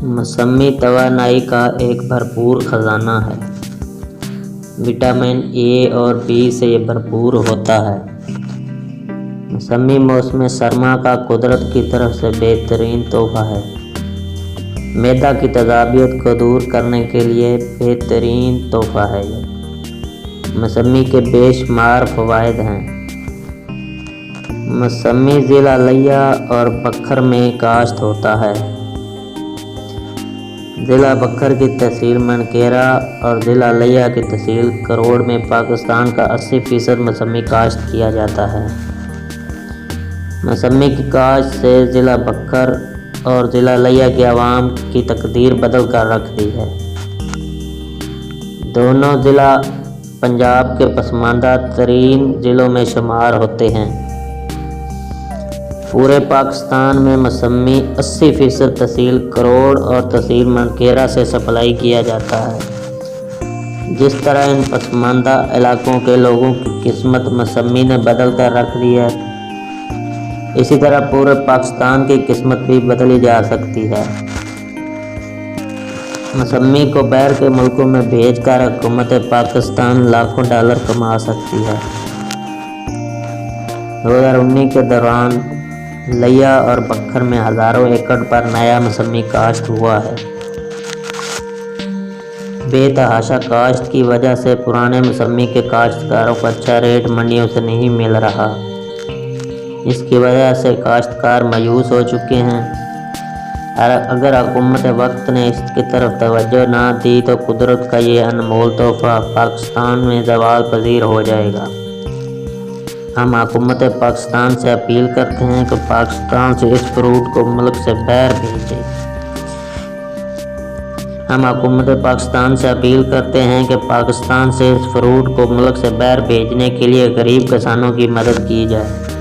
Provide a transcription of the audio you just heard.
मौसमी तवानाई का एक भरपूर खजाना है। विटामिन ए और बी से ये भरपूर होता है। मौसमी मौसम सरमा का कुदरत की तरफ से बेहतरीन तोहफा है। मैदा की तेजाबियत को दूर करने के लिए बेहतरीन तोहफा है। ये मौसमी के बेशुमार फ़वाइद हैं। मौसमी ज़िला लिया और बखर में काश्त होता है। ज़िला बखर की तहसील मनकेरा और ज़िला लिया की तहसील करोड़ में पाकिस्तान का 80% मौसमी काश्त किया जाता है। मौसमी की काश्त से ज़िला बखर और ज़िला लिया की आवाम की तकदीर बदल कर रख दी है। दोनों ज़िला पंजाब के पसमानदा तरीन ज़िलों में शुमार होते हैं। पूरे पाकिस्तान में मौसमी 80% तहसील करोड़ और तहसील मनकेरा से सप्लाई किया जाता है। जिस तरह इन पसमानदा इलाकों के लोगों की किस्मत मौसमी ने बदल कर रख दी है, इसी तरह पूरे पाकिस्तान की किस्मत भी बदली जा सकती है। मौसमी को बाहर के मुल्कों में भेजकर हुकूमत पाकिस्तान लाखों डॉलर कमा सकती है। 2019 के दौरान लिया और बखर में हज़ारों एकड़ पर नया मौसमी काश्त हुआ है। बेतहाशा काश्त की वजह से पुराने मौसमी के काश्तकारों को अच्छा रेट मंडियों से नहीं मिल रहा। इसकी वजह से काश्तकार मायूस हो चुके हैं। अगर हुकूमत वक्त ने इसकी तरफ तवज्जो ना दी तो कुदरत का ये अनमोल तोहफा पाकिस्तान में ज़वाल पजीर हो जाएगा। हम हुकूमत पाकिस्तान से अपील करते हैं कि पाकिस्तान से इस फ्रूट को मुल्क से बाहर भेजें। हम हुकूमत पाकिस्तान से अपील करते हैं कि पाकिस्तान से इस फ्रूट को मुल्क से बाहर भेजने के लिए गरीब किसानों की मदद की जाए।